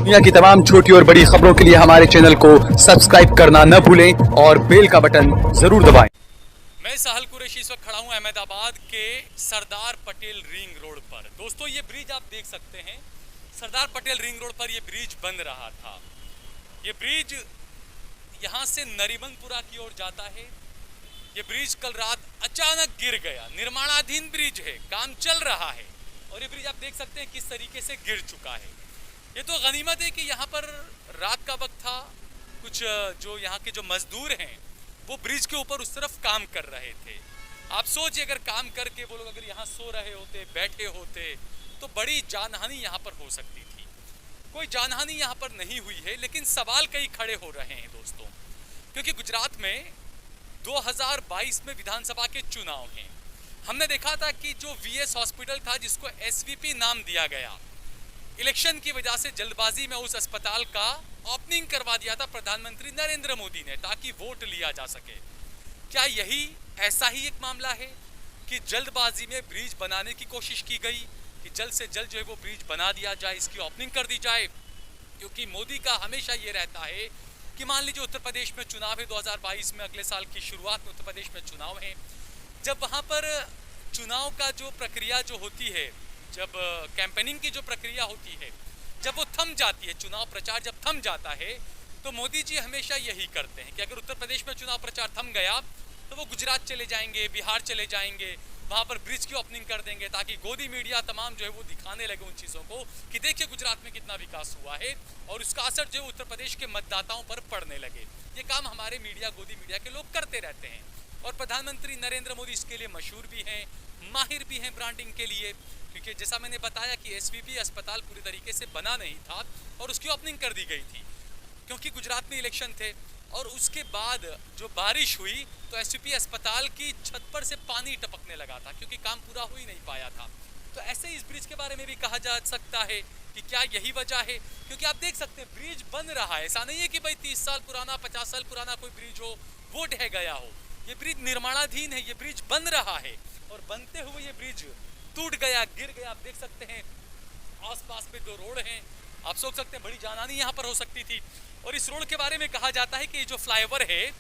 दुनिया की तमाम छोटी और बड़ी खबरों के लिए हमारे चैनल को सब्सक्राइब करना न भूलें और बेल का बटन जरूर दबाएं। मैं साहल कुरैशी इस वक्त खड़ा हूं अहमदाबाद के सरदार पटेल रिंग रोड पर। दोस्तों ये ब्रिज आप देख सकते हैं, सरदार पटेल रिंग रोड पर ये ब्रिज बन रहा था। ये ब्रिज यहां से नरीमनपुरा की ओर जाता है। ये ब्रिज कल रात अचानक गिर गया। निर्माणाधीन ब्रिज है, काम चल रहा है और ये ब्रिज आप देख सकते हैं किस तरीके से गिर चुका है। ये तो गनीमत है कि यहाँ पर रात का वक्त था, कुछ जो यहाँ के जो मजदूर हैं वो ब्रिज के ऊपर उस तरफ काम कर रहे थे। आप सोचिए अगर काम करके वो लोग अगर यहाँ सो रहे होते, बैठे होते तो बड़ी जानहानि यहाँ पर हो सकती थी। कोई जानहानि यहाँ पर नहीं हुई है, लेकिन सवाल कई खड़े हो रहे हैं दोस्तों, क्योंकि गुजरात में 2022 में विधानसभा के चुनाव हैं। हमने देखा था कि जो वीएस हॉस्पिटल था जिसको एसवीपी नाम दिया गया, इलेक्शन की वजह से जल्दबाजी में उस अस्पताल का ओपनिंग करवा दिया था प्रधानमंत्री नरेंद्र मोदी ने, ताकि वोट लिया जा सके। क्या यही ऐसा ही एक मामला है कि जल्दबाजी में ब्रिज बनाने की कोशिश की गई कि जल्द से जल्द जो है वो ब्रिज बना दिया जाए, इसकी ओपनिंग कर दी जाए? क्योंकि मोदी का हमेशा ये रहता है कि मान लीजिए उत्तर प्रदेश में चुनाव है 2022 में, अगले साल की शुरुआत में उत्तर प्रदेश में चुनाव है। जब वहाँ पर चुनाव का जो प्रक्रिया जो होती है, जब कैंपेनिंग की जो प्रक्रिया होती है, जब वो थम जाती है, चुनाव प्रचार जब थम जाता है, तो मोदी जी हमेशा यही करते हैं कि अगर उत्तर प्रदेश में चुनाव प्रचार थम गया तो वो गुजरात चले जाएंगे, बिहार चले जाएंगे, वहाँ पर ब्रिज की ओपनिंग कर देंगे, ताकि गोदी मीडिया तमाम जो है वो दिखाने लगे उन चीज़ों को कि देखिए गुजरात में कितना विकास हुआ है और उसका असर जो है उत्तर प्रदेश के मतदाताओं पर पड़ने लगे। ये काम हमारे मीडिया, गोदी मीडिया के लोग करते रहते हैं और प्रधानमंत्री नरेंद्र मोदी इसके लिए मशहूर भी हैं, माहिर भी हैं ब्रांडिंग के लिए। क्योंकि जैसा मैंने बताया कि एसवीपी अस्पताल पूरी तरीके से बना नहीं था और उसकी ओपनिंग कर दी गई थी क्योंकि गुजरात में इलेक्शन थे, और उसके बाद जो बारिश हुई तो एसवीपी अस्पताल की छत पर से पानी टपकने लगा था क्योंकि काम पूरा हो ही नहीं पाया था। तो ऐसे इस ब्रिज के बारे में भी कहा जा सकता है कि क्या यही वजह है, क्योंकि आप देख सकते हैं ब्रिज बन रहा है। ऐसा नहीं है कि भाई 30 साल पुराना, 50 साल पुराना कोई ब्रिज हो वो ढह गया हो। ये ब्रिज निर्माणाधीन है, ये ब्रिज बन रहा है और बनते हुए ये ब्रिज टूट गया, गिर गया। आप देख सकते हैं आसपास में जो रोड हैं, आप सोच सकते हैं बड़ी जानहानि यहाँ पर हो सकती थी। और इस रोड के बारे में कहा जाता है कि ये जो फ्लाईओवर है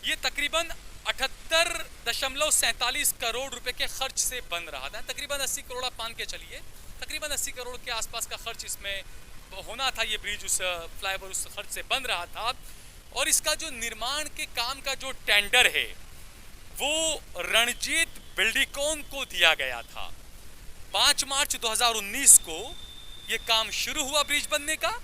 ये तकरीबन 78.47 करोड़ रुपए के खर्च से बन रहा था। तकरीबन 80 करोड़ आप मान के चलिए, तकरीबन 80 करोड़ के आसपास का खर्च इसमें होना था। ये ब्रिज उस फ्लाईओवर उस खर्च से बन रहा था और इसका जो निर्माण के काम का जो टेंडर है वो रणजीत बिल्डकॉन को दिया गया था। 5 मार्च 2019 को ये काम शुरू हुआ ब्रिज बनने का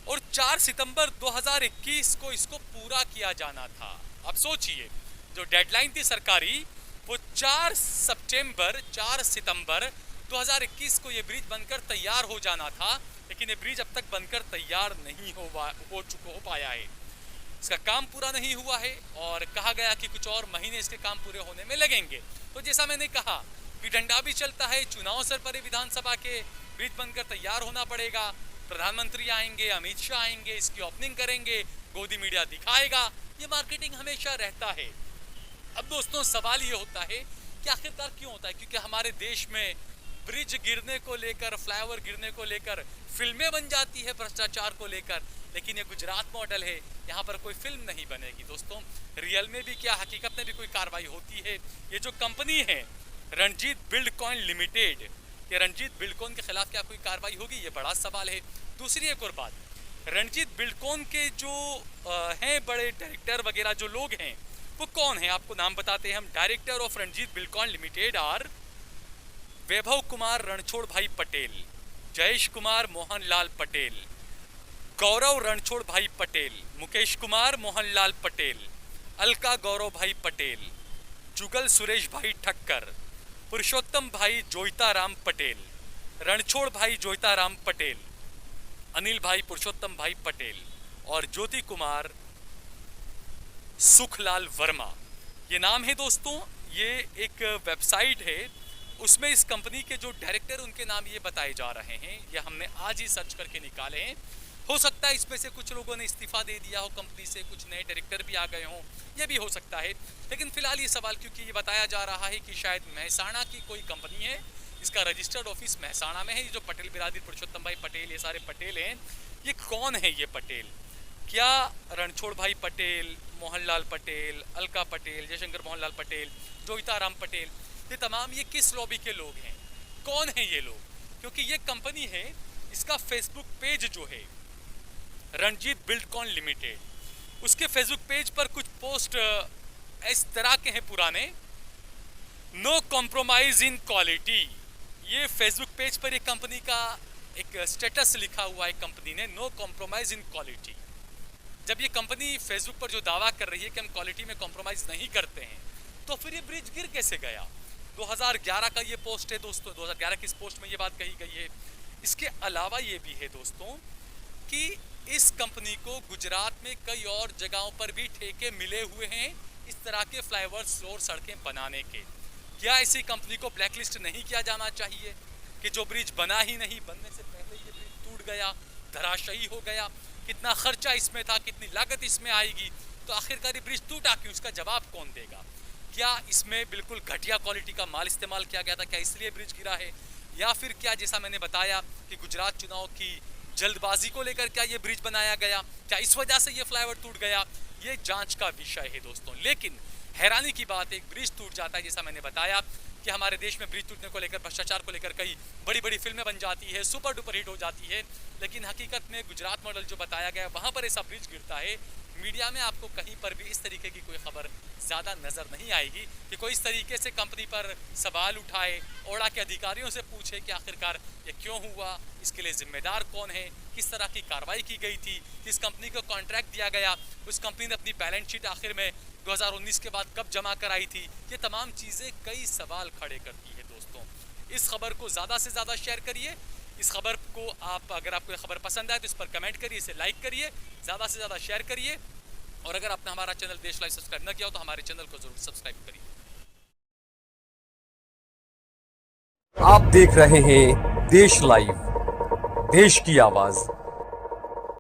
और 4 सितंबर 2021 को इसको पूरा किया जाना था। अब सोचिए जो डेडलाइन थी सरकारी वो 4 सितंबर 2021 को ये ब्रिज बनकर तैयार हो जाना था, लेकिन ये ब्रिज अब तक बनकर तैयार नहीं हो पाया है। इसका काम पूरा नहीं हुआ है और कहा गया कि कुछ और महीने इसके काम पूरे होने में लगेंगे। तो जैसा मैंने कहा कि डंडा भी चलता है, चुनाव सर पर विधानसभा के, ब्रिज बनकर तैयार होना पड़ेगा, प्रधानमंत्री आएंगे, अमित शाह आएंगे, इसकी ओपनिंग करेंगे, गोदी मीडिया दिखाएगा, ये मार्केटिंग हमेशा रहता है। अब दोस्तों सवाल ये होता है कि आखिरकार क्यों होता है, क्योंकि हमारे देश में ब्रिज गिरने को लेकर, फ्लाईओवर गिरने को लेकर फिल्में बन जाती है भ्रष्टाचार को लेकर, लेकिन ये गुजरात मॉडल है, यहाँ पर कोई फिल्म नहीं बनेगी दोस्तों। रियल में भी क्या, हकीकत में भी कोई कार्रवाई होती है। ये जो कंपनी है रणजीत बिल्डकॉन लिमिटेड, ये रणजीत बिल्डकॉन के खिलाफ क्या कोई कार्रवाई होगी, ये बड़ा सवाल है। दूसरी एक और बात, रणजीत बिल्डकॉन के जो हैं बड़े डायरेक्टर वगैरह जो लोग हैं वो कौन है, आपको नाम बताते हैं हम। Director of Ranjit buildcon limited are Vaibhav Kumar Ranchhod bhai Patel, Jayesh Kumar Mohanlal Patel, गौरव रणछोड़ भाई पटेल, मुकेश कुमार मोहनलाल पटेल, अलका गौरव भाई पटेल, जुगल सुरेश भाई ठक्कर, पुरुषोत्तम भाई जोईताराम पटेल, रणछोड़ भाई जोईताराम पटेल, अनिल भाई पुरुषोत्तम भाई पटेल और ज्योति कुमार सुखलाल वर्मा, ये नाम है दोस्तों। ये एक वेबसाइट है, उसमें इस कंपनी के जो डायरेक्टर उनके नाम ये बताए जा रहे हैं। ये हमने आज ही सर्च करके निकाले हैं। हो सकता है इसमें से कुछ लोगों ने इस्तीफा दे दिया हो कंपनी से, कुछ नए डायरेक्टर भी आ गए हों, ये भी हो सकता है। लेकिन फिलहाल ये सवाल क्योंकि ये बताया जा रहा है कि शायद महसाणा की कोई कंपनी है इसका रजिस्टर्ड ऑफिस महसाणा में है। ये जो पटेल बिरादरी, पुरुषोत्तम भाई पटेल, ये सारे पटेल हैं, ये कौन है ये पटेल? क्या रणछोड़ भाई पटेल, मोहनलाल पटेल, अलका पटेल, जयशंकर मोहनलाल पटेल, जोगिताराम पटेल, ये तमाम ये किस लॉबी के लोग हैं? कौन है ये लोग? क्योंकि ये कंपनी है, इसका फेसबुक पेज जो है रणजीत बिल्डकॉन लिमिटेड, उसके फेसबुक पेज पर कुछ पोस्ट इस तरह के हैं पुराने, नो कॉम्प्रोमाइज इन क्वालिटी। ये फेसबुक पेज पर ये कंपनी का एक स्टेटस लिखा हुआ है कंपनी ने, नो कॉम्प्रोमाइज इन क्वालिटी। जब ये कंपनी फेसबुक पर जो दावा कर रही है कि हम क्वालिटी में कॉम्प्रोमाइज नहीं करते हैं, तो फिर ये ब्रिज गिर कैसे गया? 2011 का ये पोस्ट है दोस्तों, 2011 की इस पोस्ट में ये बात कही गई है। इसके अलावा ये भी है दोस्तों कि इस कंपनी को गुजरात में कई और जगहों पर भी ठेके मिले हुए हैं इस तरह के फ्लाईओवर्स और सड़कें बनाने के। क्या ऐसी कंपनी को ब्लैकलिस्ट नहीं किया जाना चाहिए कि जो ब्रिज बना ही नहीं, बनने से पहले ये ब्रिज टूट गया, धराशायी हो गया, कितना खर्चा इसमें था, कितनी लागत इसमें आएगी, तो आखिरकार ये ब्रिज टूटा क्यों? इसका जवाब कौन देगा? क्या इसमें बिल्कुल घटिया क्वालिटी का माल इस्तेमाल किया गया था? क्या इसलिए ब्रिज गिरा है? या फिर क्या जैसा मैंने बताया कि गुजरात चुनाव की जल्दबाजी को लेकर क्या ये ब्रिज बनाया गया? क्या इस वजह से ये फ्लाईओवर टूट गया? ये जांच का विषय है दोस्तों। लेकिन हैरानी की बात है, एक ब्रिज टूट जाता है, जैसा मैंने बताया कि हमारे देश में ब्रिज टूटने को लेकर, भ्रष्टाचार को लेकर कई बड़ी बड़ी फिल्में बन जाती है, सुपर डुपर हिट हो जाती है, लेकिन हकीकत में गुजरात मॉडल जो बताया गया वहाँ पर ऐसा ब्रिज गिरता है। मीडिया में आपको कहीं पर भी इस तरीके की कोई खबर ज़्यादा नज़र नहीं आएगी कि कोई इस तरीके से कंपनी पर सवाल उठाए, ओडा के अधिकारियों से पूछे कि आखिरकार ये क्यों हुआ, इसके लिए जिम्मेदार कौन है, किस तरह की कार्रवाई की गई थी, किस कंपनी को कॉन्ट्रैक्ट दिया गया, उस कंपनी ने अपनी बैलेंस शीट आखिर में 2019 के बाद कब जमा कराई थी। ये तमाम चीज़ें कई सवाल खड़े करती है दोस्तों। इस खबर को ज़्यादा से ज़्यादा शेयर करिए। इस खबर को आप, अगर आपको ये खबर पसंद आए तो इस पर कमेंट करिए, इसे लाइक करिए, ज़्यादा से ज़्यादा शेयर करिए। और अगर आपने हमारा चैनल देश लाइव सब्सक्राइब न किया हो तो हमारे चैनल को जरूर सब्सक्राइब करिए। आप देख रहे हैं देश लाइव, देश की आवाज।